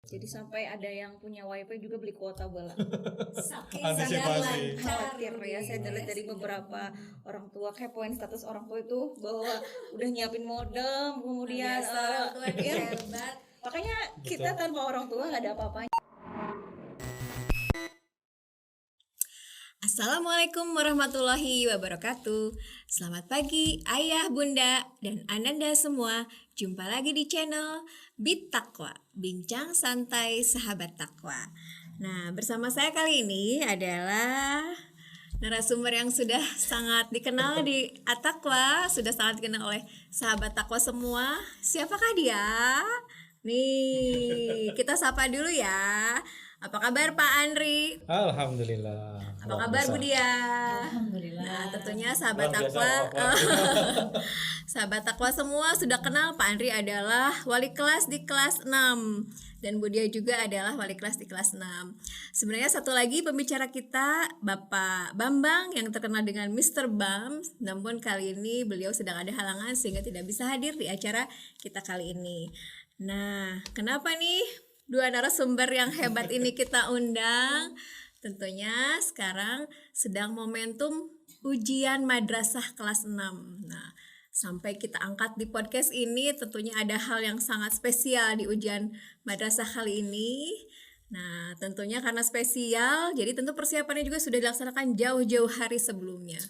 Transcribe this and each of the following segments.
Jadi sampai ada yang punya wifi juga beli kuota bola. Saking Antisipasi. Khawatir ya, saya lihat dari beberapa orang tua kepoin status orang tua itu bahwa udah nyiapin modem, kemudian orang tua ya, hebat. makanya kita tanpa orang tua nggak ada apa-apanya. Assalamualaikum warahmatullahi wabarakatuh. Selamat pagi ayah, bunda, dan ananda semua. Jumpa lagi di channel Bit Takwa, bincang santai sahabat takwa. Nah, bersama saya kali ini adalah narasumber yang sudah sangat dikenal di Atakwa, sudah sangat dikenal oleh sahabat takwa semua. Siapakah dia? Nih, kita sapa dulu ya. Apa kabar Pak Andri? Alhamdulillah. Apa kabar Bu Dia? Alhamdulillah. Nah, tentunya sahabat Luar biasa, takwa, Pak. sahabat takwa semua sudah kenal Pak Andri adalah wali kelas di kelas 6 dan Bu Dia juga adalah wali kelas di kelas 6. Sebenarnya satu lagi pembicara kita Bapak Bambang yang terkenal dengan Mr. Bam, namun kali ini beliau sedang ada halangan sehingga tidak bisa hadir di acara kita kali ini. Nah, kenapa nih dua narasumber yang hebat ini kita undang? Tentunya sekarang sedang momentum ujian madrasah kelas 6. Nah, sampai kita angkat di podcast ini tentunya ada hal yang sangat spesial di ujian madrasah kali ini. Nah, tentunya karena spesial, jadi tentu persiapannya juga sudah dilaksanakan jauh-jauh hari sebelumnya.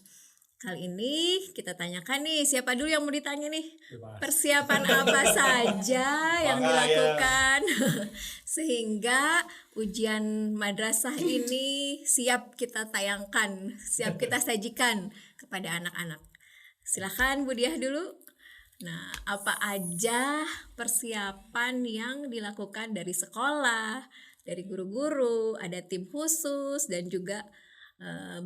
Kali ini kita tanyakan nih, siapa dulu yang mau ditanya nih? Bebas. Persiapan apa saja yang dilakukan sehingga ujian madrasah ini siap kita tayangkan, siap kita sajikan kepada anak-anak. Silakan Bu Diah dulu. Nah, apa aja persiapan yang dilakukan dari sekolah, dari guru-guru, ada tim khusus dan juga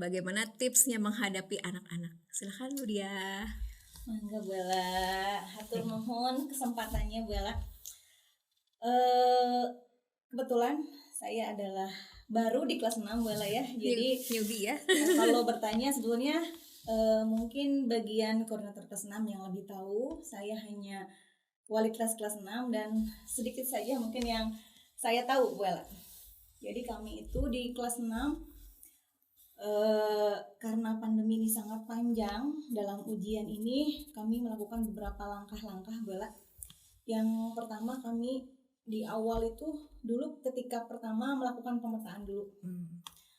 bagaimana tipsnya menghadapi anak-anak. Silakan Bu Diah. Mangga Bella, hatur nuhun kesempatannya Bella. Kebetulan saya adalah baru di kelas 6 Bella ya. Jadi newbie ya. kalau bertanya sebetulnya mungkin bagian koordinator kelas 6 yang lebih tahu. Saya hanya wali kelas 6 dan sedikit saja mungkin yang saya tahu Bella. Jadi kami itu di kelas 6 karena pandemi ini sangat panjang, dalam ujian ini kami melakukan beberapa langkah-langkah Bella. Yang pertama kami di awal itu dulu ketika pertama melakukan pemetaan dulu.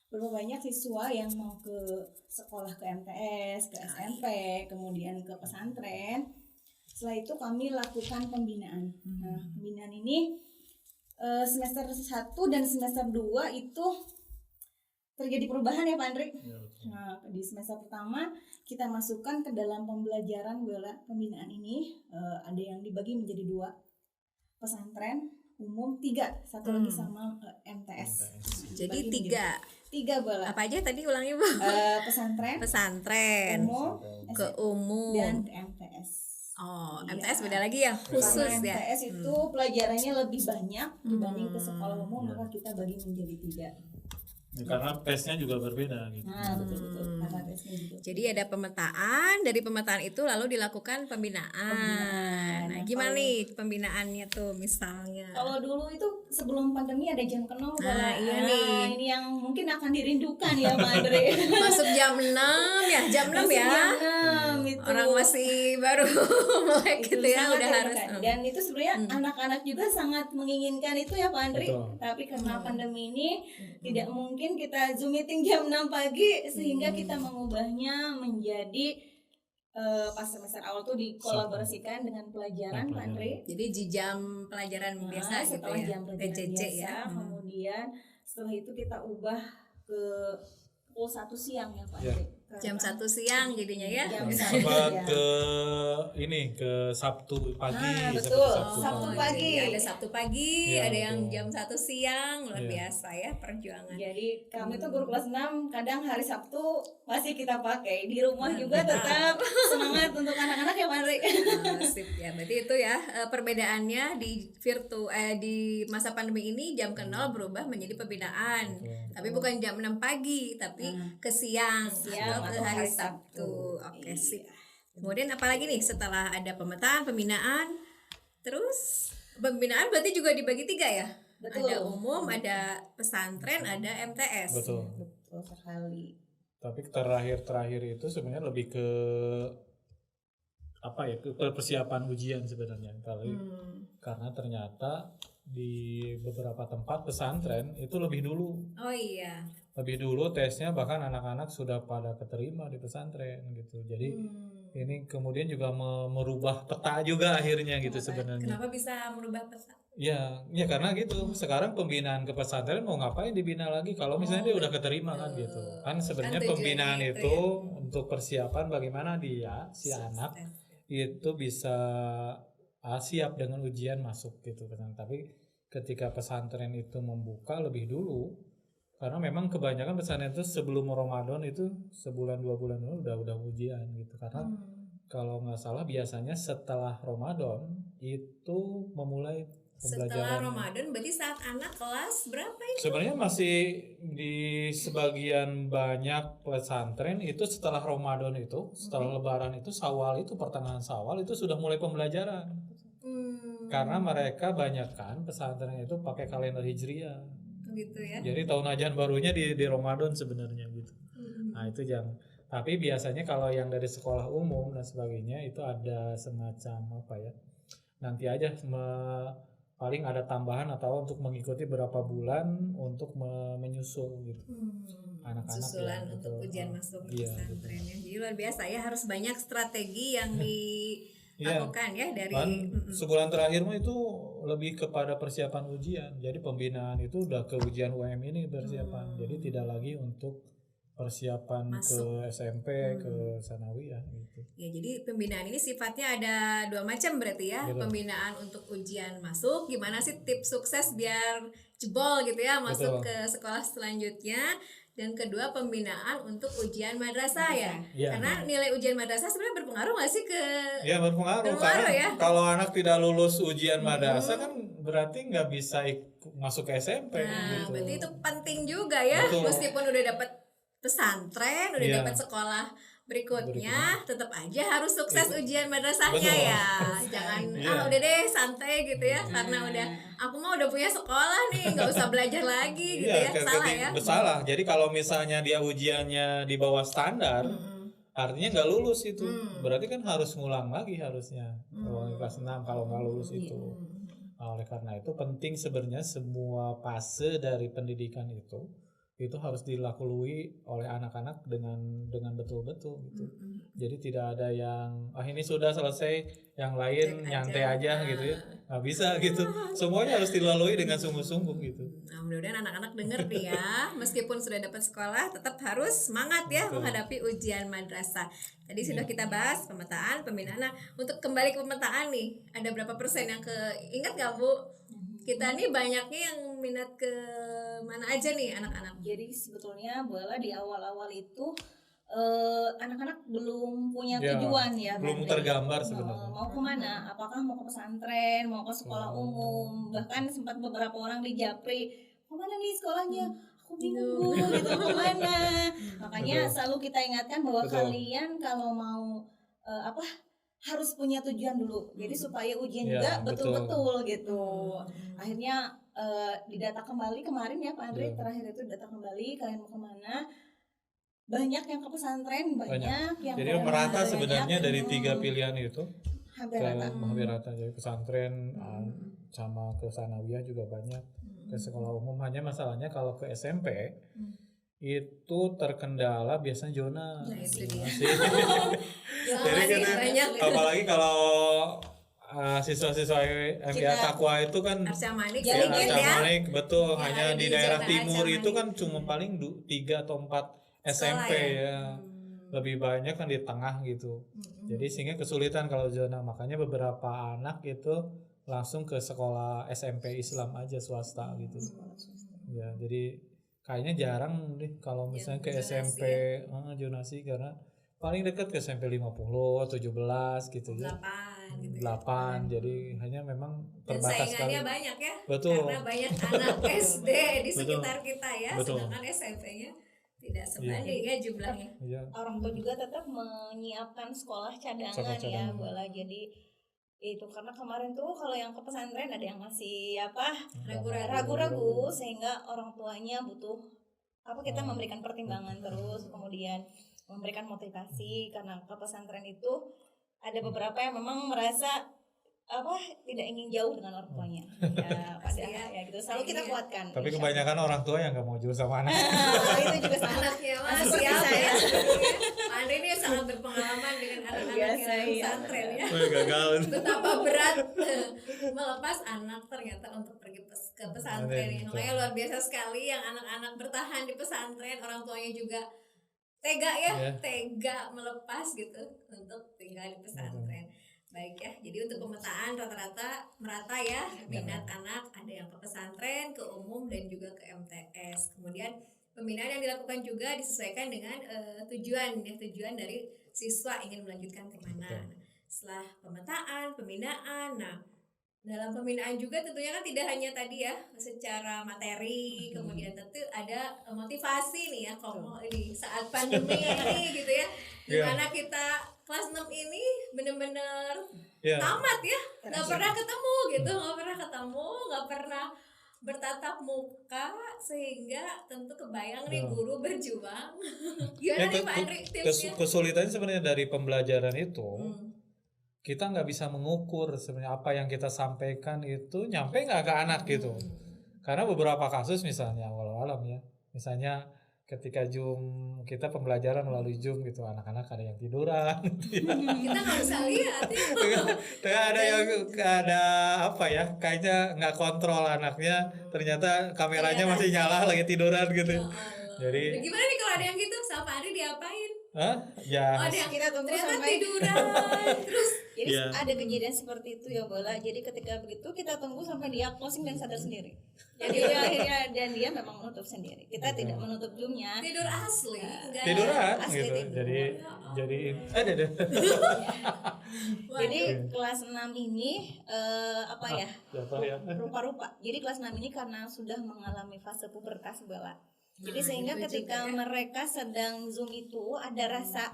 Berapa banyak siswa yang mau ke sekolah, ke MTS, ke SMP, kemudian ke pesantren. Setelah itu kami lakukan pembinaan. Nah, pembinaan ini semester 1 dan semester 2 itu terjadi perubahan ya Pak Andri. Nah, di semester pertama kita masukkan ke dalam pembelajaran Bella pembinaan ini ada yang dibagi menjadi 2, pesantren umum 3, satu lagi sama MTS. Jadi Dibagi 3 Bella. Apa aja tadi ulangi Bu? Pesantren, umum, ke umum dan ke MTS. Oh, Iya. MTS beda lagi ya, khusus Karena ya. MTS itu pelajarannya lebih banyak dibanding ke sekolah umum, maka kita bagi menjadi 3. Karena tesnya juga berbeda gitu. Nah, betul. Karena tesnya juga. Jadi ada pemetaan, dari pemetaan itu lalu dilakukan pembinaan. Nah, gimana nih pembinaannya tuh misalnya? Kalau dulu itu sebelum pandemi ada jam kenal Nah, iya nih. ini yang mungkin akan dirindukan ya Mbak Andre. Masuk jam 6 ya, jam 6 ya. Jam 6 itu. Orang masih baru melek Itu gitu ya, sangat udah harus. dirindukan. Dan itu sebenarnya anak-anak juga sangat menginginkan itu ya Pak Andre. Betul. Tapi karena pandemi ini tidak mungkin kita Zoom meeting jam 6 pagi sehingga kita mengubahnya menjadi pas semester awal tuh dikolaborasikan dengan pelajaran Pak Andre. Jadi di jam pelajaran biasa gitu setelah ya. jam pelajaran PJJ biasa, ya. Kemudian setelah itu kita ubah ke pukul 1 siang ya Pak Ya. Andre. Jam 1 siang jadinya ya. Jam Sempat siang. ke Sabtu pagi. Betul. Sabtu Sabtu pagi. pagi. Jadi ada Sabtu pagi, Iya, ada yang betul. jam 1 siang, luar Iya. biasa ya perjuangan. Jadi kami tuh guru kelas 6 kadang hari Sabtu masih kita pakai di rumah juga tetap semangat untuk anak-anak ya Pak Andre. Sip ya, berarti itu ya perbedaannya di masa pandemi ini jam ke 0 berubah menjadi pembinaan. Betul. Tapi bukan jam 6 pagi, tapi ke siang atau ke atau hari hari Sabtu. Oke, Iya. sip. Kemudian apalagi nih setelah ada pemetaan, pembinaan, terus pembinaan berarti juga dibagi 3 ya? Betul. Ada umum, ada pesantren, ada MTS. Betul. Betul sekali. Tapi terakhir itu sebenarnya lebih ke apa ya, ke persiapan ujian sebenarnya kali. Karena ternyata di beberapa tempat pesantren itu lebih dulu. Oh iya. Lebih dulu tesnya, bahkan anak-anak sudah pada keterima di pesantren gitu. Jadi ini kemudian juga merubah peta juga akhirnya gitu sebenarnya. Kenapa bisa merubah pesan? Ya karena gitu. Sekarang pembinaan ke pesantren mau ngapain dibina lagi kalau misalnya dia udah keterima kan gitu. Kan sebenarnya tujuannya pembinaan itu itu untuk persiapan bagaimana dia si anak itu bisa siap dengan ujian masuk gitu kan. Tapi ketika pesantren itu membuka lebih dulu, karena memang kebanyakan pesantren itu sebelum Ramadan itu sebulan 2 bulan dulu udah ujian gitu. Karena kalau nggak salah biasanya setelah Ramadan itu memulai Setelah pembelajaran. Ramadan berarti saat anak kelas berapa itu? Sebenarnya masih di sebagian banyak pesantren itu setelah Ramadan itu, setelah Lebaran itu, Syawal itu, pertengahan Syawal itu sudah mulai pembelajaran. Karena mereka banyakkan pesantren itu pakai kalender Hijriah. Gitu ya. Jadi tahun ajaran barunya di Ramadan sebenarnya gitu. Nah itu tapi biasanya kalau yang dari sekolah umum dan sebagainya itu ada semacam apa ya? Nanti aja paling ada tambahan atau untuk mengikuti berapa bulan untuk menyusul gitu. Anak-anak Susulan ya, untuk betul. ujian masuk ke Iya, pesantren ya. Jadi luar biasa ya, harus banyak strategi yang dilakukan ya dari Kan sebulan terakhir mah itu lebih kepada persiapan ujian. Jadi pembinaan itu udah ke ujian UM ini persiapan. Jadi tidak lagi untuk persiapan Masuk. ke SMP, ke sanawiyah gitu. Ya, jadi pembinaan ini sifatnya ada 2 macam berarti ya. Betul. Pembinaan untuk ujian masuk, gimana sih tips sukses biar jebol gitu ya masuk Betul. ke sekolah selanjutnya. Dan kedua pembinaan untuk ujian madrasah ya. Iya. Karena nilai ujian madrasah sebenarnya berpengaruh nggak sih ke Ya berpengaruh Berpengaruh karena ya. kalau anak tidak lulus ujian madrasah kan berarti nggak bisa masuk ke SMP Nah, gitu. berarti itu penting juga ya. Betul. Meskipun udah dapat pesantren, udah Iya. dapat sekolah berikutnya, tetap aja harus sukses ujian madrasahnya Betul. ya. Jangan Iya. udah deh santai gitu ya, karena aku mah udah punya sekolah nih, nggak usah belajar lagi gitu ya. Salah ya. Salah. Jadi kalau misalnya dia ujiannya di bawah standar, artinya nggak lulus itu. Berarti kan harus ngulang lagi harusnya. Kalau kelas 6 kalau nggak lulus itu. Oleh karena itu penting sebenarnya semua fase dari pendidikan itu harus dilalui oleh anak-anak dengan betul-betul gitu. Jadi tidak ada yang ini sudah selesai, yang lain nyantai aja gitu ya. Nggak bisa gitu. Semuanya harus dilalui dengan sungguh-sungguh gitu. Nah, mudah-mudahan anak-anak denger nih ya, meskipun sudah dapat sekolah tetap harus semangat ya menghadapi ujian madrasah. Tadi sudah kita bahas pemetaan, pembinaan. Nah, untuk kembali ke pemetaan nih, ada berapa persen yang ingat gak Bu? Kita nih banyaknya yang minat ke mana aja nih anak-anak? Jadi sebetulnya bola di awal-awal itu anak-anak belum punya Ya, tujuan ya, belum Bang. tergambar sebenarnya. Mau kemana? Apakah mau ke pesantren, mau ke sekolah umum? Bahkan sempat beberapa orang di Japri, kemana nih sekolahnya? Aku bingung Bu, gitu kemana? Makanya selalu kita ingatkan bahwa kalian kalau mau harus punya tujuan dulu. Jadi supaya ujian Ya, juga betul. betul-betul gitu. Akhirnya didata kembali kemarin ya Pak Andre, terakhir itu data kembali kalian mau kemana. Banyak yang ke pesantren, banyak yang Jadi ke merata banyak. sebenarnya dari 3 pilihan itu Hampir rata. hampir rata. Jadi pesantren sama ke sanawiyah juga banyak. Ke sekolah umum hanya masalahnya kalau ke SMP itu terkendala biasanya zona. Nah, itu dia. Masih. Sama Jadi nih, kan banyak. apalagi kalau siswa-siswa MBA Takwa itu kan Arca Manik ya, sedikit ya. Acamanik, betul, Ya, hanya ada di di daerah zona timur Acamanik. itu kan cuma paling 3 atau 4 SMP ya? ya. Lebih banyak kan di tengah gitu. Jadi sehingga kesulitan kalau zona, makanya beberapa anak itu langsung ke sekolah SMP Islam aja swasta gitu. Ya, jadi kayaknya jarang deh kalau misalnya ke zonasi SMP zonasi karena paling dekat ke SMP 50 17 gitu ya. 8 gitu. 8. Jadi hanya memang Dan terbatas saingannya sekali. banyak ya. Betul. Karena banyak anak SD di Betul. sekitar kita ya, Betul. sedangkan SMP-nya tidak sebanding ya jumlahnya. Iya. Orang tua juga tetap menyiapkan sekolah cadangan Sekolah ya cadangan. bola. Jadi Itu karena kemarin tuh kalau yang ke pesantren ada yang masih apa Ragu-ragu. ragu-ragu, sehingga orang tuanya butuh kita memberikan pertimbangan terus, kemudian memberikan motivasi, karena ke pesantren itu ada beberapa yang memang merasa tidak ingin jauh dengan orang tuanya. Ya, padahal ya gitu selalu kita kuatkan. Tapi insya kebanyakan orang tua yang nggak mau jauh sama anak. Allah. Itu juga sama. Anaknya mas Seperti siapa saya. ya? Pak Andre ini sangat berpengalaman dengan anak-anak Biasa, yang iya. pesantren ya. Gagal. Betapa berat melepas anak ternyata untuk pergi ke pesantren ini. Makanya luar biasa sekali yang anak-anak bertahan di pesantren, orang tuanya juga tega ya, tega melepas gitu untuk tinggal di pesantren. Baik ya, jadi untuk pemetaan rata-rata merata ya minat anak, ada yang ke pesantren, ke umum dan juga ke MTS. Kemudian pembinaan yang dilakukan juga disesuaikan dengan tujuan dari siswa ingin melanjutkan kemana. Setelah pemetaan, pembinaan, nah dalam pembinaan juga tentunya kan tidak hanya tadi ya secara materi, kemudian tentu ada motivasi nih ya kalau di saat pandemi ini gitu ya, dimana kita kelas 6 ini benar-benar tamat ya, nggak pernah ketemu gitu, nggak pernah bertatap muka, sehingga tentu kebayang nih guru berjuang. Gimana nih Pak Andri tipsnya? Kesulitannya sebenarnya dari pembelajaran itu kita nggak bisa mengukur sebenarnya apa yang kita sampaikan itu nyampe nggak ke anak gitu. Karena beberapa kasus misalnya walau ya, misalnya ketika Zoom kita pembelajaran melalui Zoom gitu, anak-anak ada yang tiduran gitu ya. Kita nggak bisa lihat ya. ada apa ya, kayaknya nggak kontrol anaknya, ternyata kameranya masih nyala lagi tiduran gitu. Jadi gimana nih kalau ada yang gitu sama Pak Andri diapain? Ya. Ada yang kita tunggu ternyata sampai tiduran terus. Jadi ada kejadian seperti itu ya Bola. Jadi ketika begitu kita tunggu sampai dia closing dan sadar sendiri. Jadi dia akhirnya dan dia memang menutup sendiri. Kita tidak menutup zoomnya. Tidur asli. Tiduran asli gitu. tidur. Jadi Jadi kelas 6 ini rupa-rupa. Jadi kelas 6 ini karena sudah mengalami fase pubertas Bola. Jadi sehingga ketika mereka sedang zoom itu ada rasa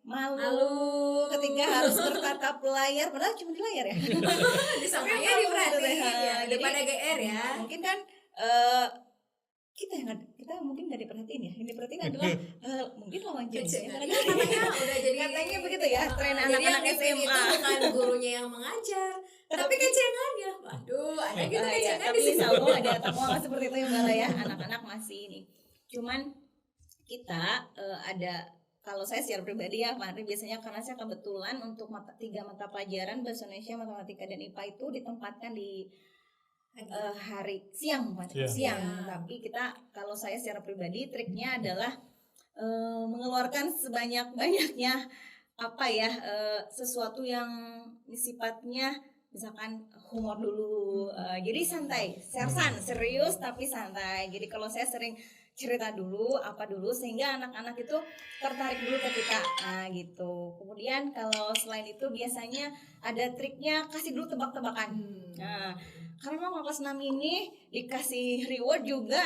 malu ketika harus bertatap layar, padahal cuma di layar ya. Disangkanya diperhatiin ya, daripada GR ya. Mungkin kan kita mungkin nggak diperhatiin ya. Yang diperhatiin adalah mungkin lawan jenis. Katanya begitu ya, tren anak-anak SMA. Itu bukan gurunya yang mengajar, tapi kecengannya. Waduh, ada gitu kecengan tapi di situ. ada temuan seperti itu yang ya, anak-anak masih ini. Cuman kita ada, kalau saya secara pribadi ya, Pak Andri, biasanya karena saya kebetulan untuk 3 mata pelajaran bahasa Indonesia, matematika dan IPA itu ditempatkan di hari siang. Tapi kita, kalau saya secara pribadi, triknya adalah mengeluarkan sebanyak-banyaknya sesuatu yang sifatnya misalkan humor dulu, jadi santai, serius tapi santai. Jadi kalau saya sering cerita dulu sehingga anak-anak itu tertarik dulu ke kita, gitu. Kemudian kalau selain itu biasanya ada triknya, kasih dulu tebak-tebakan. Nah, karena memang kelas 6 ini dikasih reward juga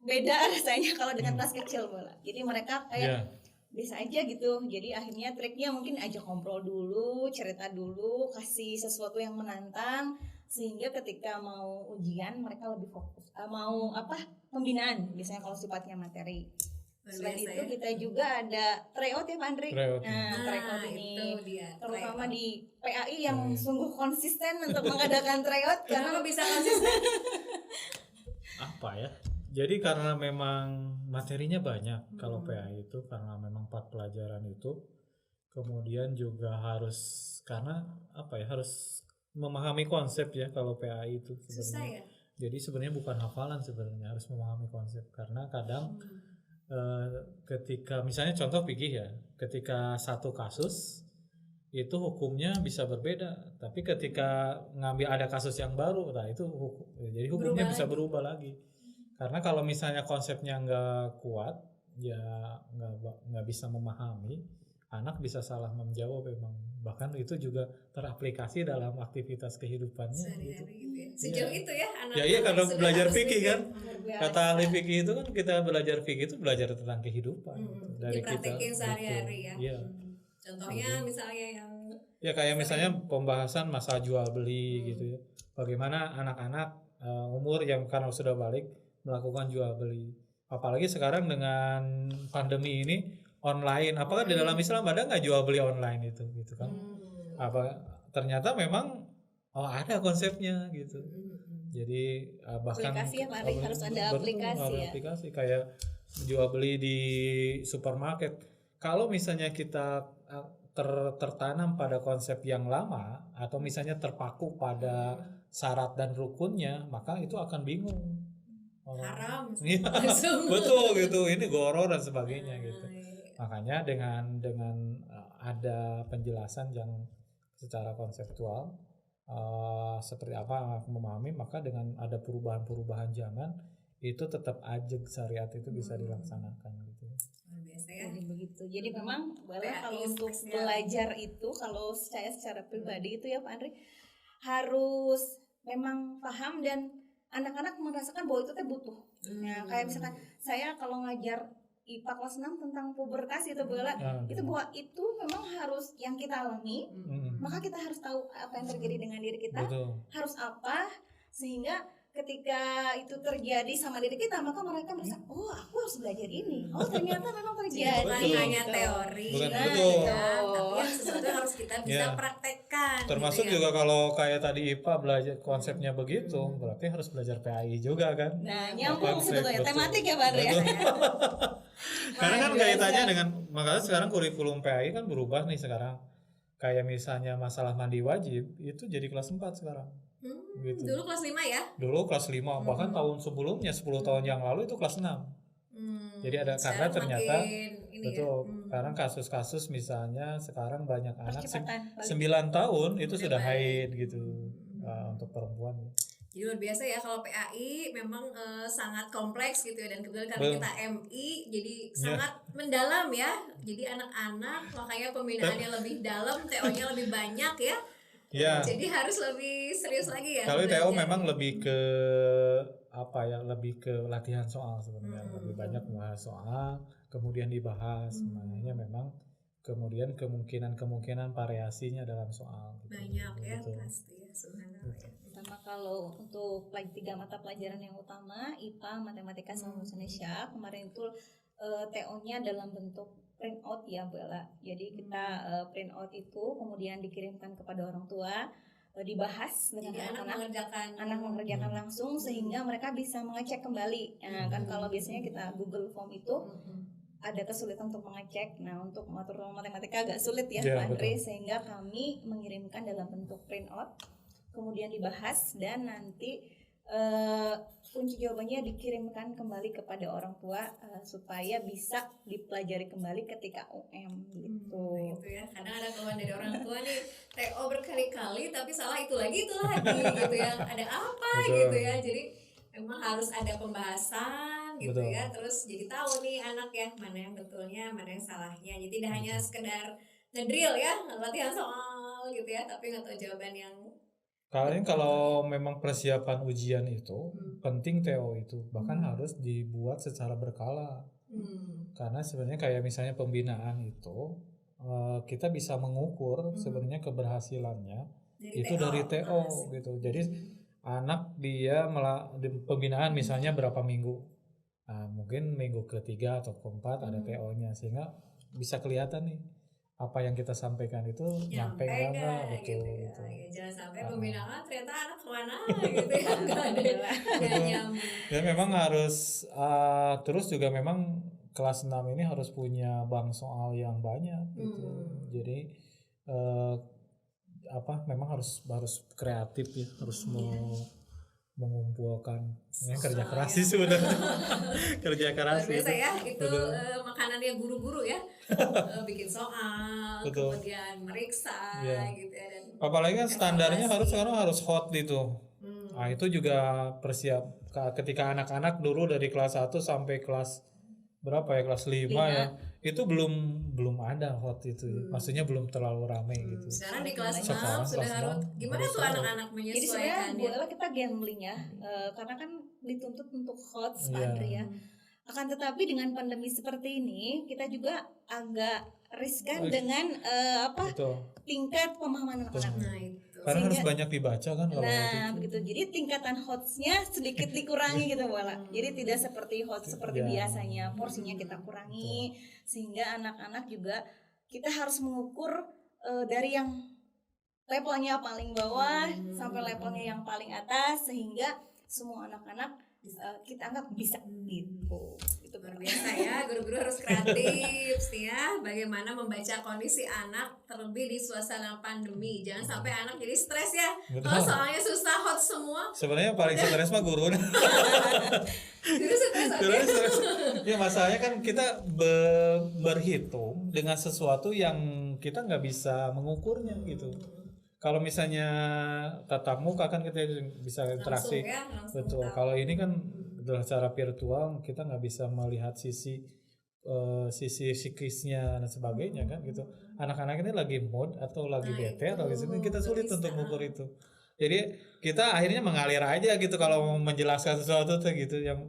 beda rasanya kalau dengan kelas kecil Bola. Jadi mereka kayak bisa aja gitu. Jadi akhirnya triknya mungkin ajak ngobrol dulu, cerita dulu, kasih sesuatu yang menantang, sehingga ketika mau ujian mereka lebih fokus. Mau pembinaan biasanya kalau sifatnya materi. Selain itu kita juga ada tryout ya Pak Andri. Tryout ini terutama di PAI yang sungguh konsisten untuk mengadakan tryout. Karena bisa konsisten? Apa ya? Jadi karena memang materinya banyak kalau PAI itu, karena memang 4 pelajaran itu, kemudian juga harus harus memahami konsep ya kalau PAI itu sebenarnya. Susah ya? Jadi sebenarnya bukan hafalan sebenarnya, harus memahami konsep, karena kadang ketika misalnya contoh fikih ya, ketika satu kasus itu hukumnya bisa berbeda, tapi ketika ngambil ada kasus yang baru, itu jadi hukumnya bisa berubah lagi. Karena kalau misalnya konsepnya nggak kuat, ya nggak bisa memahami, anak bisa salah menjawab memang. Bahkan itu juga teraplikasi dalam aktivitas kehidupannya. Gitu ya. Sejauh itu ya anak. Ya iya, karena belajar fikih kan. Kata ahli fikih itu kan, kita belajar fikih itu belajar tentang kehidupan. Dari dipraktekin kita sehari-hari ya. Iya. Contohnya misalnya yang Ya kayak misalnya pembahasan masa jual beli gitu ya. Bagaimana anak-anak umur yang karena sudah balik melakukan jual beli. Apalagi sekarang dengan pandemi ini online. Apakah di dalam Islam ada nggak jual beli online itu gitu kan? Apa ternyata memang ada konsepnya gitu. Jadi bahkan Aplikasi ya Pak Ari, harus ada aplikasi ya. aplikasi kayak jual beli di supermarket. Kalau misalnya kita tertanam pada konsep yang lama atau misalnya terpaku pada syarat dan rukunnya, maka itu akan bingung. haram Iya, langsung. betul gitu. Ini goro dan sebagainya gitu. Makanya dengan ada penjelasan yang secara konseptual seperti apa aku memahami, maka dengan ada perubahan-perubahan zaman itu tetap ajeg syariat itu bisa dilaksanakan gitu. Luar biasa ya. Jadi begitu. Jadi memang PAI kalau untuk spesial. belajar itu, kalau saya secara pribadi itu ya Pak Andri harus memang paham dan anak-anak merasakan bahwa itu teh butuh. Nah, kayak misalkan saya kalau ngajar IPA kelas 6 tentang pubertas itu Bella, itu bahwa itu memang harus yang kita alami, maka kita harus tahu apa yang terjadi dengan diri kita, Betul. harus apa, sehingga ketika itu terjadi sama diri kita, maka mereka merasa, oh aku harus belajar ini, oh ternyata memang terjadi. Bukan Betul. hanya teori, Bukan, nah, betul. tapi yang sesuatu yang harus kita bisa Ya. praktekkan. Termasuk gitu ya. juga kalau kayak tadi IPA belajar konsepnya begitu, berarti harus belajar PAI juga kan? Nah, nyambung Konsep, sebetulnya betul. tematik ya Pak Andri ya. Betul. Karena kan Luar kaitannya biasa. dengan, makanya sekarang kurikulum PAI kan berubah nih sekarang. Kayak misalnya masalah mandi wajib itu jadi kelas 4 sekarang. Gitu. Dulu kelas 5 ya. Dulu kelas 5, bahkan tahun sebelumnya 10 tahun yang lalu itu kelas 6. Jadi ada karena Sekarang ternyata makin ini betul. ya. Sekarang kasus-kasus misalnya sekarang banyak anak Percepatan balik. 9 tahun itu Udah sudah baik. haid gitu. Untuk perempuan. Jadi luar biasa ya kalau PAI memang sangat kompleks gitu ya, dan kebetulan karena Betul. kita MI jadi sangat mendalam ya. Jadi anak-anak makanya pembinaannya lebih dalam, TO-nya lebih banyak ya. Ya. Jadi harus lebih serius lagi ya. Kalau TO belajar. memang lebih ke apa ya, lebih ke latihan soal sebenarnya, lebih banyak membahas soal, kemudian dibahas, makanya memang kemudian kemungkinan variasinya dalam soal. Gitu. Banyak ya Betul. pasti ya, subhanallah ya. Pertama kalau untuk 3 mata pelajaran yang utama, IPA, Matematika, sama Bahasa Indonesia, kemarin itu TO-nya dalam bentuk print out ya Bella. Jadi kita print out itu kemudian dikirimkan kepada orang tua, dibahas dengan Jadi anak mengerjakan langsung sehingga mereka bisa mengecek kembali. Nah, kan kalau biasanya kita Google Form itu ada kesulitan untuk mengecek. Nah, untuk matematika matematika agak sulit ya Ya, Pak Andre, betul. sehingga kami mengirimkan dalam bentuk print out, kemudian dibahas dan nanti kunci jawabannya dikirimkan kembali kepada orang tua supaya bisa dipelajari kembali ketika UM gitu. Itu ya, kadang ada keluhan dari orang tua nih, TO berkali-kali tapi salah itu lagi gitu ya, ada apa Betul. gitu ya. Jadi memang harus ada pembahasan gitu Betul. ya, terus jadi tahu nih anak ya mana yang betulnya, mana yang salahnya. Jadi tidak hanya sekedar ngedrill ya, latihan soal gitu ya, tapi nggak tahu jawaban yang Kalau memang persiapan ujian itu penting TO itu bahkan harus dibuat secara berkala. Karena sebenarnya kayak misalnya pembinaan itu kita bisa mengukur sebenarnya keberhasilannya itu dari TO gitu. Jadi anak dia di pembinaan misalnya berapa minggu, mungkin minggu ketiga atau keempat ada TO-nya sehingga bisa kelihatan nih apa yang kita sampaikan itu nyampe enggak betul gitu ya. gitu. Ya, jangan sampai pembinaan ternyata anak kemana gitu ya, nggak nyambung. Dan memang harus terus juga memang kelas 6 ini harus punya bank soal yang banyak gitu. Jadi memang harus kreatif ya, harus mengumpulkan kerja keras sih sebenarnya. Kerja keras biasa gitu. ya itu makanannya guru-guru ya. Bikin soal, Betul. kemudian meriksa gitu ya, dan Apalagi kan standarnya sekarang harus hot gitu. Nah, itu juga ketika anak-anak dulu dari kelas 1 sampai kelas berapa ya, kelas 5 ya. Itu belum ada hot itu. Maksudnya belum terlalu ramai gitu. sekarang di kelas 6 Sekarang sudah kelas harus 6 gimana harus tuh hot. anak-anak Jadi sebenarnya menyesuaikannya? Bu Ella kita gambling ya, karena kan dituntut untuk hot Pak Iya. Andre ya. Akan tetapi dengan pandemi seperti ini kita juga agak riskan dengan Betul. tingkat pemahaman anak-anak. Nah itu. Karena harus Sehingga- banyak dibaca kan kalau waktu Nah, itu. begitu. Jadi tingkatan hotsnya sedikit dikurangi gitu, Bola. Jadi tidak seperti hot seperti Ya. biasanya, porsinya kita kurangi sehingga anak-anak juga kita harus mengukur dari yang levelnya paling bawah sampai levelnya yang paling atas sehingga semua anak-anak kita anggap bisa gitu. Itu Luar biasa ya, guru-guru harus kreatif sih ya. Bagaimana membaca kondisi anak terlebih di suasana pandemi. Jangan sampai anak jadi stres ya. Betul. Kalau soalnya susah, hot semua. Sebenarnya paling stres mah guru. Guru stres oke. Terus ya masalahnya kan kita berhitung dengan sesuatu yang kita nggak bisa mengukurnya gitu. Kalau misalnya tatap muka kan kita bisa interaksi. Langsung ya, langsung Betul. tahu. Kalau ini kan adalah secara virtual kita nggak bisa melihat sisi psikisnya dan sebagainya kan gitu. Anak-anak ini lagi mood atau lagi bete atau di sini kita sulit untuk mengukur itu. Jadi kita akhirnya mengalir aja gitu kalau mau menjelaskan sesuatu tuh gitu yang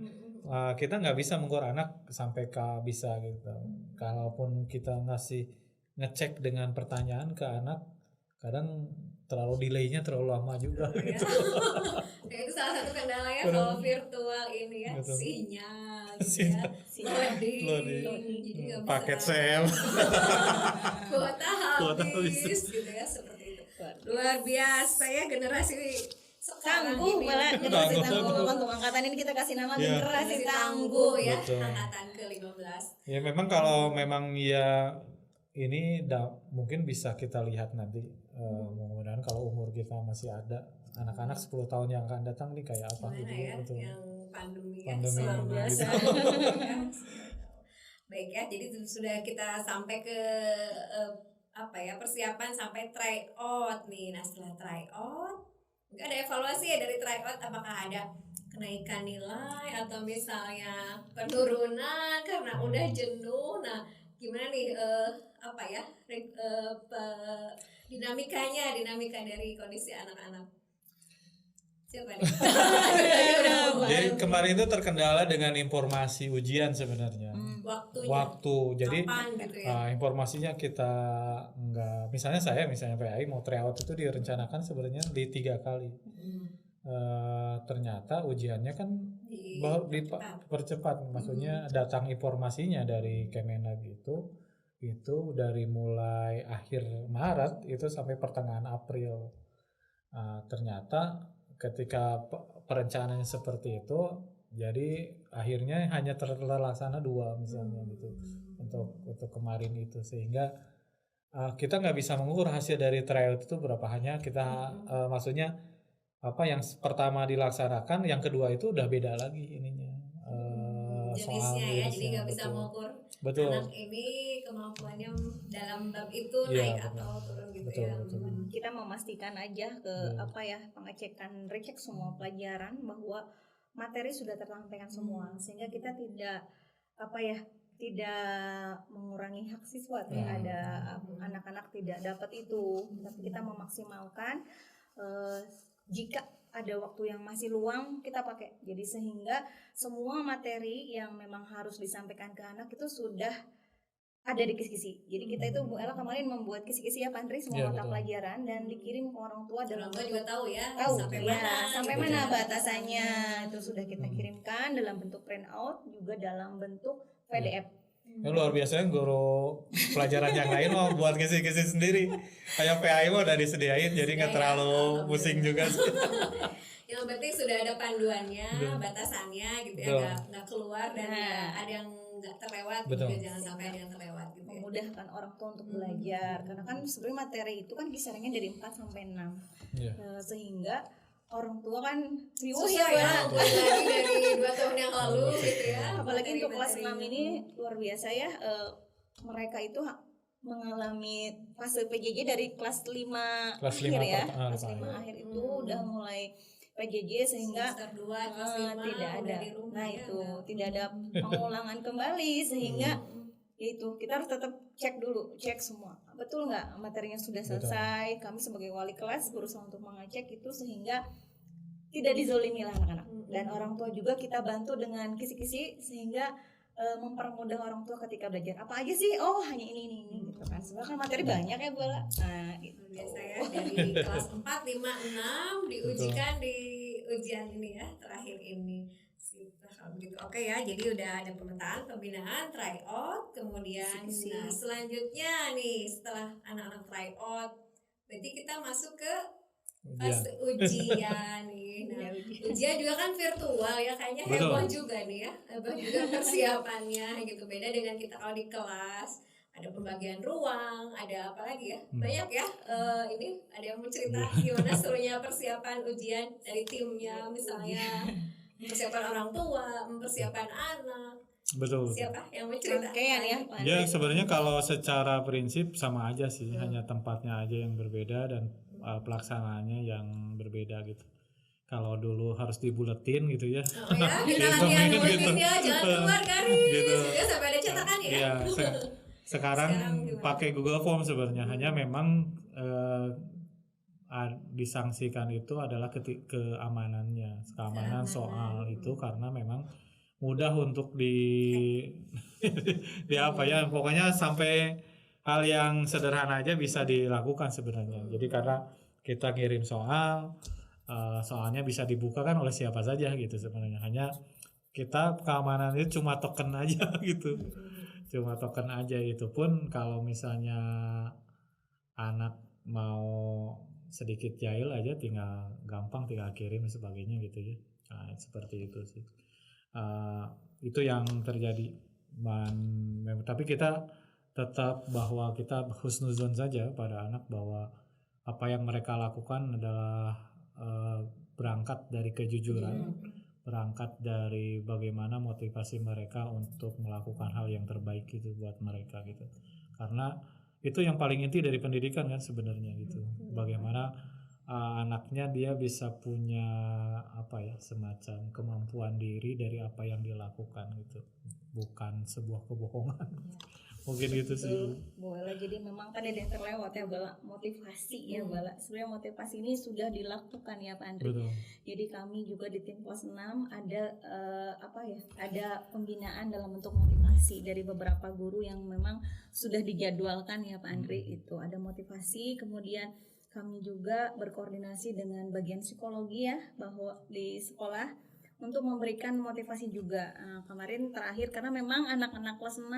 kita nggak bisa mengukur anak sampai bisa gitu. Kalaupun kita ngecek dengan pertanyaan ke anak, kadang terlalu delaynya terlalu lama juga. Ya. Ya, itu salah satu kendala ya Betul. kalau virtual ini ya, Betul. sinyal gitu ya. Sinyal. Loading. Loading. Jadi nggak Paket bisa. sel. Kuota Kuota habis habis. gitu ya, seperti itu. Luar biasa ya generasi sekarang Tangguh, ini. Bala. Generasi Tangguh. tangguh. Untuk angkatan ini kita kasih nama Iya. generasi Generasi tangguh. ya, Betul. angkatan ke-15. Ya memang kalau memang ya ini mungkin bisa kita lihat nanti mudah-mudahan kalau umur kita masih ada anak-anak 10 tahun yang akan datang nih kayak apa Gimana gitu. ya, Betul. yang pandemi ya, Pandemi selama gitu. ya. Baik ya, jadi sudah kita sampai ke persiapan sampai try out nih. Nah setelah try out, nggak ada evaluasi ya dari try out, apakah ada kenaikan nilai atau misalnya penurunan karena udah jenuh. Nah gimana nih dinamika dari kondisi anak-anak. Siapa nih? Jadi kemarin itu terkendala dengan informasi ujian sebenarnya. Waktunya. Waktu. Jadi Kapan gitu ya? informasinya kita nggak, misalnya PAI mau tryout itu direncanakan sebenarnya di 3 kali. Ternyata ujiannya kan baru dipercepat, maksudnya datang informasinya dari Kemenag itu dari mulai akhir Maret itu sampai pertengahan April. Ternyata ketika perencanaannya seperti itu, jadi akhirnya hanya terlaksana 2 misalnya gitu untuk kemarin itu, sehingga kita nggak bisa mengukur hasil dari tryout itu berapa, hanya kita maksudnya yang pertama dilaksanakan, yang kedua itu udah beda lagi ininya jenisnya ya, jadi nggak bisa betul. mengukur Betul. anak ini kemampuannya dalam bab itu Iya, naik betul. atau turun gitu Betul, ya. betul. Kita memastikan aja ke pengecekan recek semua pelajaran bahwa materi sudah tersampaikan semua, sehingga kita tidak mengurangi hak siswa ada anak-anak tidak dapat itu, tapi kita memaksimalkan jika ada waktu yang masih luang kita pakai, jadi sehingga semua materi yang memang harus disampaikan ke anak itu sudah ada di kisi-kisi. Jadi kita itu Bu Ella kemarin membuat kisi-kisi ya Pak Andri, semua mata pelajaran dan dikirim ke orang tua dalam Orang tua juga tahu ya sampai gitu mana ya. batasannya, itu sudah kita kirimkan dalam bentuk printout juga dalam bentuk PDF. Luar biasa kan guru pelajaran yang lain mau buat kisi-kisi sendiri. Kayak PAI mah udah disediain, jadi nggak terlalu pusing juga sih. Yang penting sudah ada panduannya, batasannya gitu ya, nggak keluar dan ada yang nggak terlewat, juga jangan sampai ada yang terlewat gitu ya. Memudahkan orang tua untuk belajar, karena kan sebenarnya materi itu kan kisarannya dari 4 sampai 6. Sehingga orang tua kan susah ya, bukan lagi dari 2 tahun yang lalu gitu ya. Apalagi untuk kelas 6 ini luar biasa ya, mereka itu mengalami fase PJJ dari kelas 5 akhir ya. Kelas 5 akhir itu udah mulai PJJ sehingga tidak ada tidak ada pengulangan kembali, sehingga itu kita harus tetap cek semua betul nggak materinya sudah selesai. Kami sebagai wali kelas berusaha untuk mengecek itu sehingga tidak dizolimi lah anak-anak, dan orang tua juga kita bantu dengan kisi-kisi sehingga mempermudah orang tua ketika belajar. Apa aja sih? Oh, hanya ini gitu kan. Sebenarnya kan materi banyak ya, Bu. Nah, gitu. Biasa ya, dari kelas 4, 5, 6 diujikan di ujian ini ya, terakhir ini. Nah, kalau begitu oke ya, jadi udah ada pemetaan, pembinaan, tryout, kemudian nah selanjutnya nih setelah anak-anak tryout, berarti kita masuk ke fase ujian nih. Nah, ujian juga kan virtual ya, kayaknya heboh juga nih ya, heboh juga persiapannya gitu. Beda dengan kita kalau di kelas, ada pembagian ruang, ada apa lagi ya, banyak ya. Ini ada yang mau cerita gimana serunya persiapan ujian dari timnya, misalnya mempersiapkan orang tua, mempersiapkan anak. Betul. Siapa yang mau cerita? Ya sebenarnya kalau secara prinsip sama aja sih, hanya tempatnya aja yang berbeda dan pelaksanaannya yang berbeda gitu. Kalau dulu harus dibuletin gitu ya. Oh ya, kita latihan buletin ya, jangan keluar garis. Gitu. Ya, sampai ada cetakan ya. Iya, sekarang pakai Google Form sebenarnya, hanya memang disangsikan itu adalah keamanan soal itu, karena memang mudah untuk di apa ya, pokoknya sampai hal yang sederhana aja bisa dilakukan sebenarnya. Jadi karena kita ngirim soalnya bisa dibuka kan oleh siapa saja gitu sebenarnya, hanya kita keamanan itu cuma token aja gitu, cuma token aja. Itu pun kalau misalnya anak mau sedikit jahil aja tinggal kirim sebagainya gitu ya. Nah, seperti itu sih. Itu yang terjadi. Tapi kita tetap bahwa kita husnuzon saja pada anak, bahwa apa yang mereka lakukan adalah berangkat dari kejujuran, berangkat dari bagaimana motivasi mereka untuk melakukan hal yang terbaik gitu buat mereka gitu. Karena itu yang paling inti dari pendidikan kan sebenarnya gitu. Bagaimana anaknya dia bisa punya apa ya, semacam kemampuan diri dari apa yang dia lakukan gitu, bukan sebuah kebohongan. Mungkin gitu sih. Bola, jadi memang kan ada yang terlewat ya, Bala, motivasi ya, Bala. Sebenarnya motivasi ini sudah dilakukan ya Pak Andri. Betul. Jadi kami juga di tim kelas 6 ada ada pembinaan dalam bentuk motivasi dari beberapa guru yang memang sudah dijadwalkan ya Pak Andri. Itu ada motivasi, kemudian kami juga berkoordinasi dengan bagian psikologi ya, bahwa di sekolah untuk memberikan motivasi juga. Kemarin terakhir, karena memang anak-anak kelas 6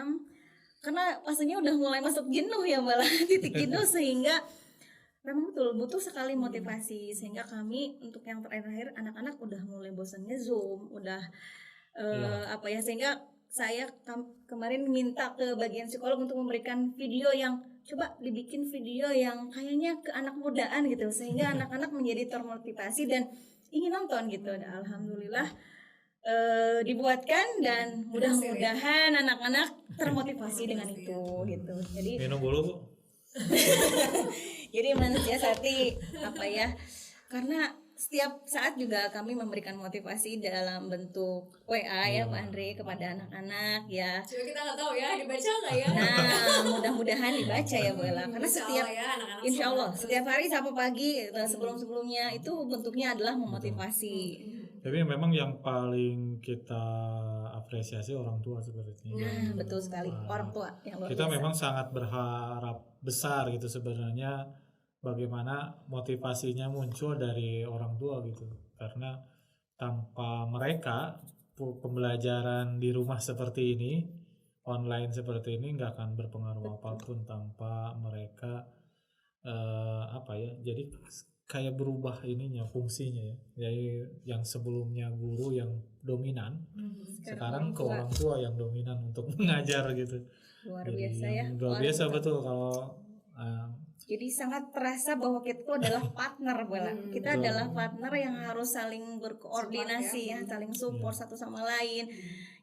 karena pastinya udah mulai masuk jenuh ya Mbak, titik jenuh, sehingga memang betul butuh sekali motivasi. Sehingga kami untuk yang terakhir anak-anak udah mulai bosan nge-zoom, udah sehingga saya kemarin minta ke bagian psikolog untuk memberikan video yang coba dibikin video yang kayaknya ke anak mudaan gitu, sehingga anak-anak menjadi termotivasi dan ingin nonton gitu. Dan alhamdulillah dibuatkan, dan mudah-mudahan anak-anak termotivasi dengan itu gitu. Jadi minum dulu Bu. Jadi mensiasati apa ya, karena setiap saat juga kami memberikan motivasi dalam bentuk WA ya Pak Andre kepada anak-anak ya. Coba kita nggak tahu ya dibaca nggak ya. Nah mudah-mudahan dibaca ya Bu Ella, karena setiap insya Allah setiap hari Sabtu pagi sebelum-sebelumnya itu bentuknya adalah memotivasi. Tapi memang yang paling kita apresiasi orang tua sebenarnya. Betul sekali, orang tua yang luar kita biasa. memang sangat berharap besar gitu sebenarnya, bagaimana motivasinya muncul dari orang tua gitu. Karena tanpa mereka pembelajaran di rumah seperti ini, online seperti ini nggak akan berpengaruh apapun tanpa mereka jadi kayak berubah ininya, fungsinya ya. Jadi yang sebelumnya guru yang dominan, sekarang ke orang tua yang dominan untuk mengajar gitu. Luar biasa ya. Luar biasa betul kalau jadi sangat terasa bahwa kita itu adalah partner, Bala. Kita adalah partner yang harus saling berkoordinasi ya, saling support satu sama lain.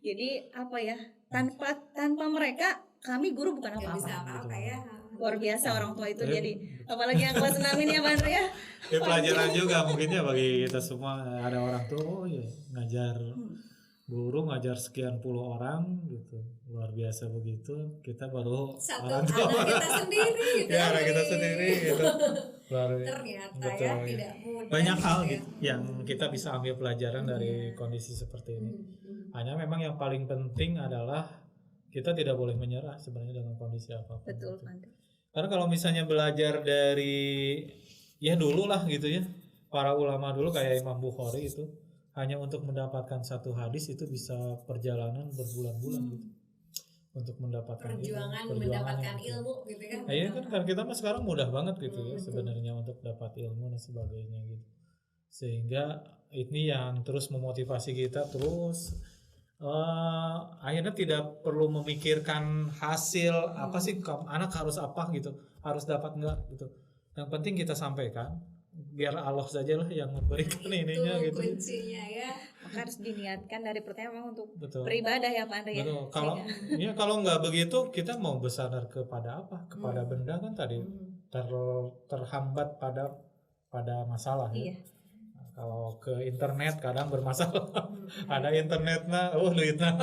Jadi apa ya? Tanpa mereka kami guru bukan apa-apa. Ya. Luar biasa orang tua itu. Jadi apalagi yang kelas 6 ini ya Pak Andri ya. Pelajaran juga mungkin ya bagi kita semua, ada orang tua ngajar guru ngajar sekian puluh orang gitu, luar biasa begitu, kita baru Satu orang anak tua. kita sendiri gitu. Ya anak kita sendiri gitu, luar Ternyata betul, ya ya. tidak mudah. Banyak hal gitu ya. gitu yang kita bisa ambil pelajaran dari kondisi seperti ini. Hanya memang yang paling penting adalah kita tidak boleh menyerah sebenarnya dengan kondisi apapun. Betul, gitu. Pak Andri. Karena kalau misalnya belajar dari ya dulu lah gitu ya, para ulama dulu kayak Imam Bukhari itu hanya untuk mendapatkan satu hadis itu bisa perjalanan berbulan-bulan gitu untuk mendapatkan Perjuangan ilmu, mendapatkan gitu. ilmu gitu kan. Nah, iya kan kita mah sekarang mudah banget gitu ya sebenarnya untuk dapat ilmu dan sebagainya gitu. Sehingga ini yang terus memotivasi kita terus akhirnya tidak perlu memikirkan hasil apa sih anak harus apa gitu, harus dapat enggak gitu. Yang penting kita sampaikan biar Allah saja lah yang memberikan ininya Itu gitu. kuncinya ya. Maka harus diniatkan dari pertama memang untuk Betul. beribadah ya Pak Andri ya. Betul. Kalau ya kalau nggak begitu kita mau bersandar kepada apa? Kepada benda kan tadi terhambat pada masalah ya. Iya. Nah, kalau ke internet kadang bermasalah. Ada internetnya, duitnya.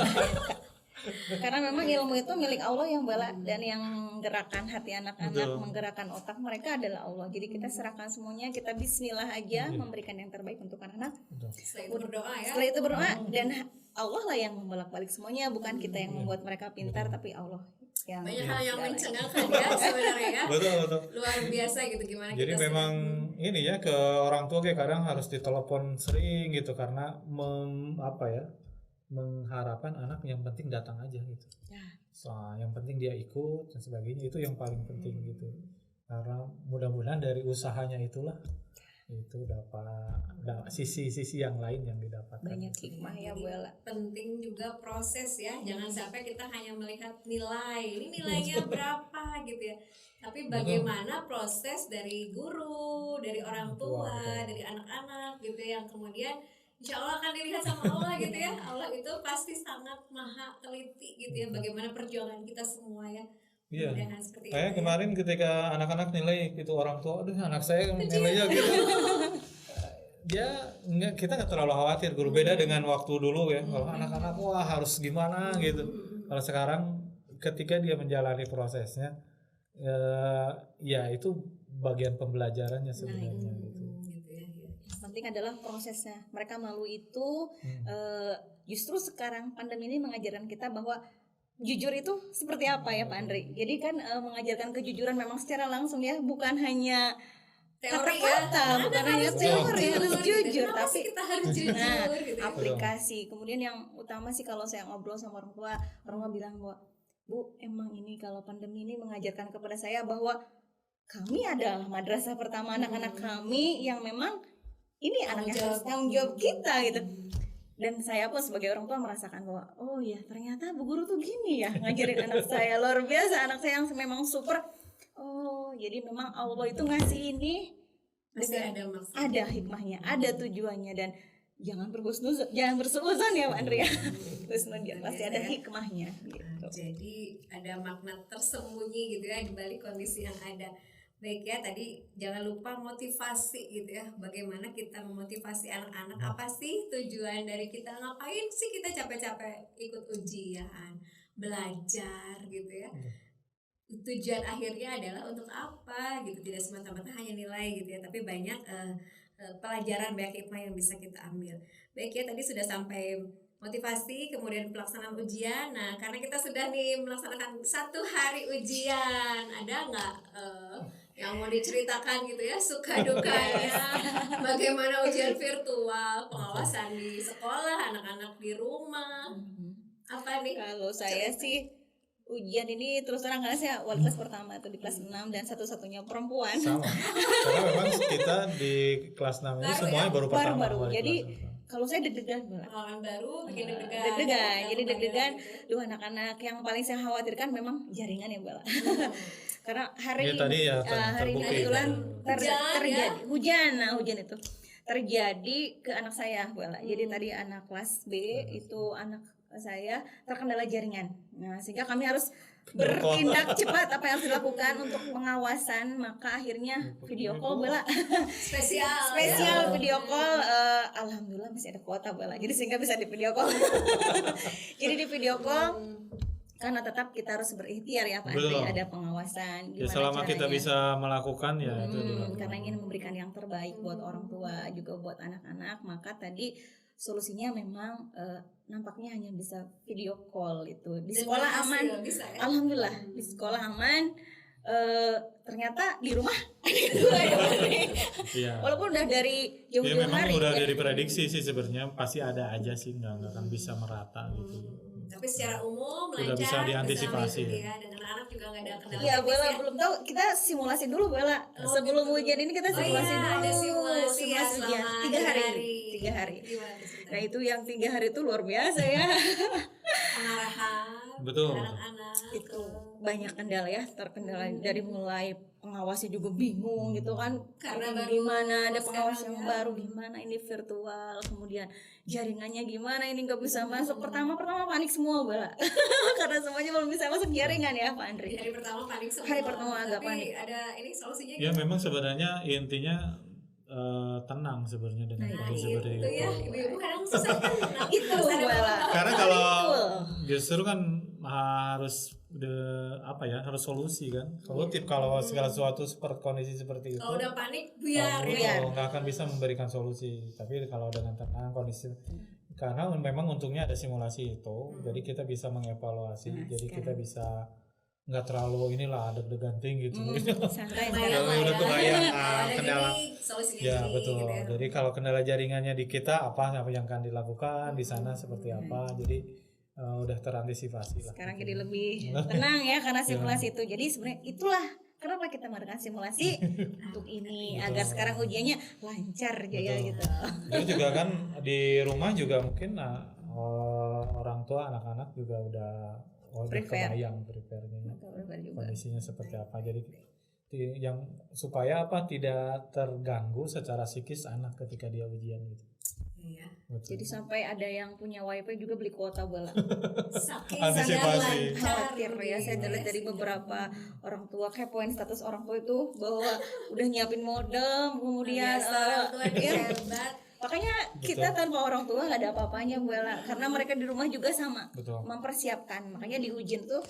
Karena memang ilmu itu milik Allah yang bala dan yang gerakan hati anak-anak, Betul. menggerakkan otak mereka adalah Allah. Jadi kita serahkan semuanya, kita bismillah aja memberikan yang terbaik untuk anak-anak. Betul. Setelah itu berdoa ya. Setelah itu berdoa dan Allah lah yang membolak-balik semuanya, bukan kita yang membuat mereka pintar tapi Allah yang Banyak hal yang segalanya. mencengangkan ya sebenarnya ya. Betul. Luar biasa gitu gimana Jadi kita memang ini ya ke orang tua kayak kadang harus ditelepon sering gitu karena mengharapkan anak yang penting datang aja gitu. Ya. So, yang penting dia ikut dan sebagainya itu yang paling penting gitu. Karena mudah-mudahan dari usahanya itulah itu dapat sisi-sisi yang lain yang didapatkan. Banyak hikmah ya Bu Ella. penting juga proses ya. Jangan sampai kita hanya melihat nilai. Ini nilainya berapa gitu ya. Tapi bagaimana proses dari guru, dari orang tua, Betul. dari anak-anak gitu ya, yang kemudian insya Allah akan dilihat sama Allah gitu ya. Allah itu pasti sangat maha teliti gitu ya. Bagaimana perjuangan kita semua ya. Iya. Mudah-mudahan seperti Kayak itu ya. kemarin ketika anak-anak nilai itu orang tua, aduh anak saya nilainya gitu. Kita nggak terlalu khawatir guru, beda dengan waktu dulu ya. Kalau anak-anak wah harus gimana gitu. Kalau sekarang ketika dia menjalani prosesnya, ya itu bagian pembelajarannya sebenarnya gitu. Gitu ya, ya. Yang penting adalah prosesnya. Mereka melalui itu justru sekarang pandemi ini mengajarkan kita bahwa jujur itu seperti apa ya Pak Andri. Jadi kan mengajarkan kejujuran memang secara langsung ya, bukan hanya Teori kata-kata, bukan hanya teori, harus jujur, Kenapa tapi sih kita harus jujur nah, gitu ya? aplikasi. Kemudian yang utama sih kalau saya ngobrol sama orang tua bilang bahwa Bu, emang ini kalau pandemi ini mengajarkan kepada saya bahwa kami adalah madrasah pertama anak-anak kami yang memang ini anaknya harus tanggung jawab kita gitu. Dan saya pun sebagai orang tua merasakan bahwa oh ya ternyata Bu Guru tuh gini ya ngajarin anak saya, luar biasa, anak saya yang memang super. Oh jadi memang Allah itu ngasih ini Pasti dengan ada maksud. ada hikmahnya, ada tujuannya, dan jangan bersuuzon ya Pak Andri ya. Husnuzon pasti ada hikmahnya gitu. Jadi ada makna tersembunyi gitu ya di balik kondisi yang ada. Baik ya, tadi jangan lupa motivasi gitu ya. Bagaimana kita memotivasi anak-anak? Apa sih tujuan dari kita? Ngapain sih kita capek-capek ikut ujian, belajar gitu ya? Tujuan akhirnya adalah untuk apa gitu? Tidak semata-mata hanya nilai gitu ya, tapi banyak pelajaran, banyak hikmah yang bisa kita ambil. Baik ya, tadi sudah sampai motivasi, kemudian pelaksanaan ujian. Nah, karena kita sudah nih melaksanakan 1 hari ujian, ada nggak yang mau diceritakan gitu ya, suka dukanya, bagaimana ujian virtual, pengawasan di sekolah, anak-anak di rumah, apa nih? Kalau saya sih ujian ini terus terang karena saya wali kelas pertama itu di kelas 6 dan satu-satunya perempuan. Sama. Karena memang kita di kelas 6 ini semuanya baru pertama. Baru. Jadi kalau saya deg-degan banget. Pengalaman baru bikin deg-degan. Deg-degan. Jadi deg-degan. Duh, anak-anak yang paling saya khawatirkan memang jaringan ya, Mbak. Karena hari Ya, tadi ya hari ini terbukti. kebetulan Hujan, terjadi hujan itu terjadi ke anak saya, Bella. Jadi tadi anak kelas B itu anak saya terkendala jaringan. Nah, sehingga kami harus bertindak cepat apa yang harus dilakukan untuk pengawasan, maka akhirnya video call, Bella. Spesial video call. Alhamdulillah masih ada kuota, Bella. Jadi sehingga bisa di video call. Jadi di video call karena tetap kita harus berikhtiar ya Pak Andri, ada pengawasan ya, selama caranya. kita bisa melakukan ya itu dilakukan. Karena ingin memberikan yang terbaik buat orang tua juga buat anak-anak, maka tadi solusinya memang nampaknya hanya bisa video call itu. Di sekolah aman, bisa, ya? alhamdulillah di sekolah aman. Ternyata di rumah Iya. walaupun udah dari Ya jauh-jauh memang hari udah ya. dari prediksi sih sebenarnya pasti ada aja sih, nggak akan bisa merata gitu. Tapi secara umum Udah lancar, bisa diantisipasi mengikuti ya. dan anak-anak juga nggak ada kendala. Iya, teknis Bella ya. belum tahu. Kita simulasi dulu, Bella. Sebelum gitu. ujian ini kita simulasi dulu. ada simulasi ya Simulasi ujian. selama 3 hari. 3 3 hari. Gimana ceritanya? Nah, itu yang 3 hari itu luar biasa ya. Pengarahan Betul. anak-anak Itu banyak kendala ya, terkendala dari mulai pengawasnya juga bingung gitu kan. Karena Ini baru gimana ada pengawas sekarang yang ya. baru gimana ini virtual, kemudian jaringannya gimana ini nggak bisa masuk. Pertama panik semua, Bella. Karena semuanya belum bisa masuk jaringan ya Pak Andri. Hari pertama panik semua. Hari pertama agak Tapi panik. ada ini solusinya Ya memang sebenarnya intinya tenang sebenarnya dengan kondisi seperti itu ya. itu. Ibu-ibu kadang susah tenang. Itu, Bella. Karena kalau Betul. justru kan harus harus solusi kan. Solutif kalau segala sesuatu seperti kondisi seperti itu. Kalau udah panik biar kamu ya. nggak akan bisa memberikan solusi. Tapi kalau dengan tenang kondisi, karena memang untungnya ada simulasi itu, jadi kita bisa mengevaluasi, Nah, jadi sekarang. kita bisa nggak terlalu inilah deg-degan tinggi gitu. Santai Bayang Udah lah ya. kebayang, Kalau ada kendala. gini, solusinya Ya gini, betul. gitu ya. Jadi kalau kendala jaringannya di kita apa yang akan dilakukan di sana seperti apa. Jadi udah terantisipasi lah. Sekarang jadi lebih tenang ya karena simulasi itu. Jadi sebenarnya itulah kenapa kita mengadakan simulasi untuk ini agar sekarang ujiannya lancar aja ya gitu. Jadi juga kan di rumah juga mungkin orang tua anak-anak juga udah Prepare. kebayang prepare-nya Juga. kondisinya seperti apa. Jadi yang supaya tidak terganggu secara psikis anak ketika dia ujian gitu. Iya. Betul. Jadi sampai ada yang punya wifi juga beli kuota bola. Saking Antisipasi. Khawatir ya, saya lihat dari beberapa orang tua kepoin status orang tua itu bahwa udah nyiapin modem, kemudian hebat. makanya kita tanpa orang tua nggak ada apa-apanya Bella, karena mereka di rumah juga sama Betul. mempersiapkan. Makanya di ujian tuh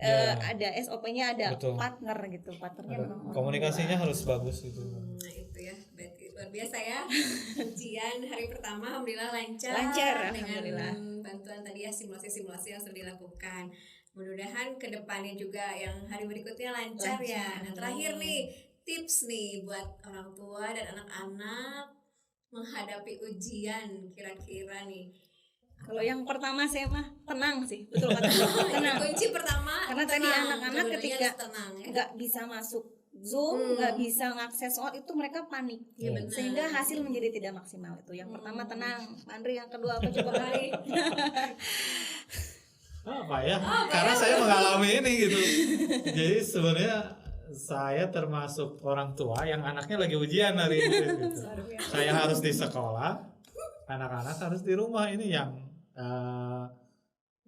Ya. ada SOP-nya, ada Betul. partner gitu, partnernya memang orang Komunikasinya harus bagus gitu. Nah itu ya, berarti luar biasa ya. Ujian hari pertama alhamdulillah lancar. Lancar, alhamdulillah. Dengan bantuan tadi ya simulasi-simulasi yang sudah dilakukan. Mudah-mudahan kedepannya juga yang hari berikutnya lancar ya. Nah terakhir nih tips nih buat orang tua dan anak-anak menghadapi ujian kira-kira nih. Kalau yang pertama saya mah tenang sih, betul kata tenang. Kunci pertama Karena tadi tenang. anak-anak Dua-duanya ketika harus tenang ya. nggak bisa masuk Zoom, nggak bisa ngakses soal itu mereka panik, Iya, benar. sehingga hasil menjadi tidak maksimal. Itu yang pertama tenang, Andri. Yang kedua apa coba Andri? Apa ya? Karena saya mengalami ini gitu. Jadi sebenarnya saya termasuk orang tua yang anaknya lagi ujian hari ini. Gitu. Saya harus di sekolah, anak-anak harus di rumah. Ini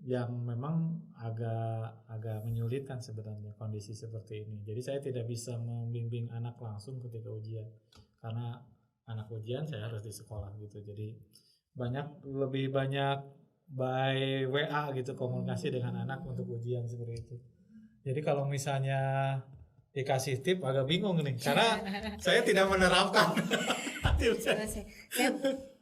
yang memang agak menyulitkan sebenarnya kondisi seperti ini. Jadi saya tidak bisa membimbing anak langsung ketika ujian karena anak ujian saya harus di sekolah gitu. Jadi lebih banyak by WA gitu komunikasi dengan anak untuk ujian seperti itu. Jadi kalau misalnya dikasih tip agak bingung nih karena saya tidak menerapkan. saya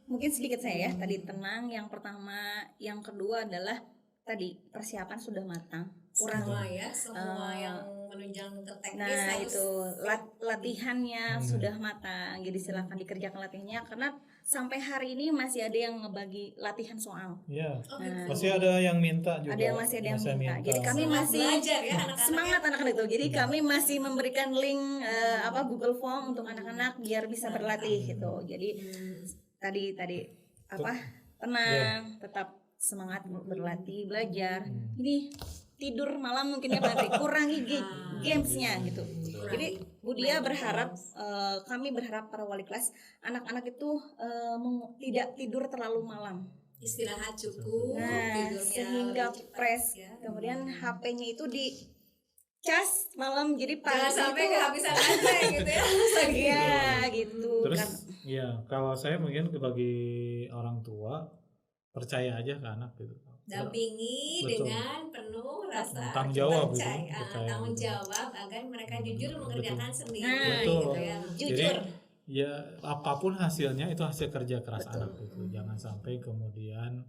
mungkin sedikit saya ya, tadi tenang yang pertama, yang kedua adalah tadi persiapan sudah matang, kurang Semua ya, semua yang menunjang ke teknis nah harus itu latihannya sudah matang. Jadi silakan dikerjakan latihannya karena sampai hari ini masih ada yang ngebagi latihan soal. Iya. Oh, gitu. Masih ada yang minta juga. Ada yang masih ada yang minta. Jadi kami masih belajar ya anak-anak. semangat anak-anak itu. Jadi kami masih memberikan link Google Form untuk anak-anak biar bisa berlatih gitu. Jadi tadi tenang, tetap semangat berlatih, belajar. Ini tidur malam mungkin ya Pak Andri, kurangi gamesnya gitu. Jadi Bu Dia berharap, kami berharap para wali kelas anak-anak itu tidak tidur terlalu malam. Istirahat cukup, Nah, tidurnya sehingga lebih cepat, fresh. ya. Kemudian HP-nya itu di cas malam, jadi Jangan pagi sampai itu kehabisan baterai gitu ya. ya gitu. Terus Kan. ya kalau saya mungkin bagi orang tua percaya aja ke anak gitu. Dampingi Betul. dengan penuh rasa Tanggung jawab gitu, percaya, percaya tanggung gitu. jawab agar mereka jujur mengerjakan sendiri Nah, Betul. gitu ya. Jujur. Jadi ya apapun hasilnya itu hasil kerja keras anak gitu. Jangan sampai kemudian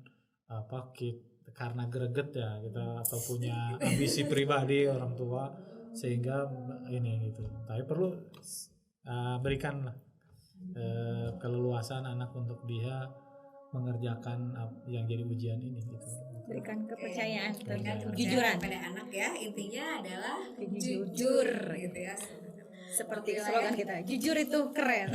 karena greget ya kita atau punya ambisi pribadi orang tua sehingga ini gitu. Tapi perlu berikanlah keleluasan anak untuk dia mengerjakan yang jadi ujian ini gitu. Berikan kepercayaan dan Berikan kepercayaan kejujuran. kepada anak ya, intinya adalah Jujur. jujur gitu ya. Seperti slogan kita, jujur itu keren.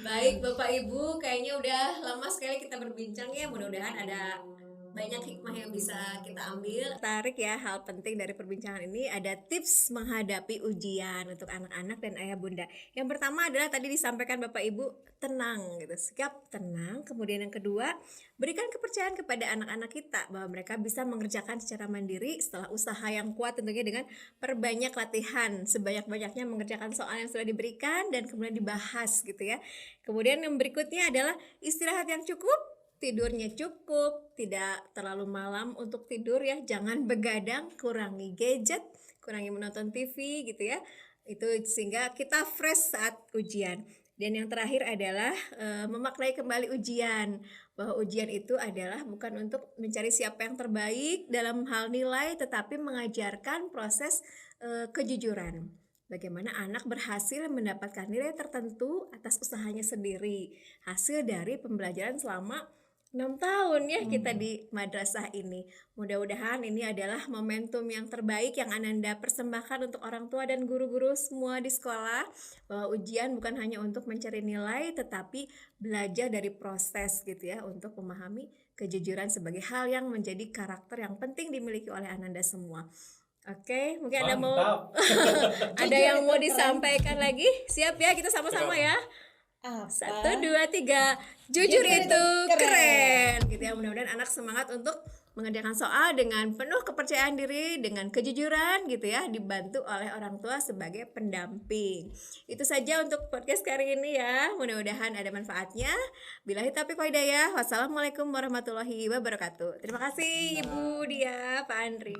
Baik Bapak Ibu, kayaknya udah lama sekali kita berbincang ya. Mudah-mudahan ada banyak hikmah yang bisa kita ambil. Tarik ya, hal penting dari perbincangan ini ada tips menghadapi ujian untuk anak-anak dan ayah bunda. Yang pertama adalah tadi disampaikan Bapak Ibu, tenang gitu, sikap tenang. Kemudian yang kedua, berikan kepercayaan kepada anak-anak kita bahwa mereka bisa mengerjakan secara mandiri setelah usaha yang kuat, tentunya dengan perbanyak latihan, sebanyak-banyaknya mengerjakan soal yang sudah diberikan dan kemudian dibahas gitu ya. Kemudian yang berikutnya adalah istirahat yang cukup, tidurnya cukup, tidak terlalu malam untuk tidur ya, jangan begadang, kurangi gadget, kurangi menonton TV gitu ya. Itu sehingga kita fresh saat ujian. Dan yang terakhir adalah memaknai kembali ujian, bahwa ujian itu adalah bukan untuk mencari siapa yang terbaik dalam hal nilai, tetapi mengajarkan proses kejujuran. Bagaimana anak berhasil mendapatkan nilai tertentu atas usahanya sendiri, hasil dari pembelajaran selama 6 tahun ya kita di madrasah ini. Mudah-mudahan ini adalah momentum yang terbaik yang Ananda persembahkan untuk orang tua dan guru-guru semua di sekolah, bahwa ujian bukan hanya untuk mencari nilai tetapi belajar dari proses gitu ya, untuk memahami kejujuran sebagai hal yang menjadi karakter yang penting dimiliki oleh Ananda semua. Oke, mungkin ada ada yang mau disampaikan lagi? Siap ya, kita sama-sama ya. 1, 2, 3, jujur itu keren gitu ya. Mudah-mudahan anak semangat untuk mengerjakan soal dengan penuh kepercayaan diri, dengan kejujuran gitu ya, dibantu oleh orang tua sebagai pendamping. Itu saja untuk podcast kali ini ya, mudah-mudahan ada manfaatnya. Billahi taufiq wal hidayah. Wassalamualaikum warahmatullahi wabarakatuh. Terima kasih Ibu Dia, Pak Andri.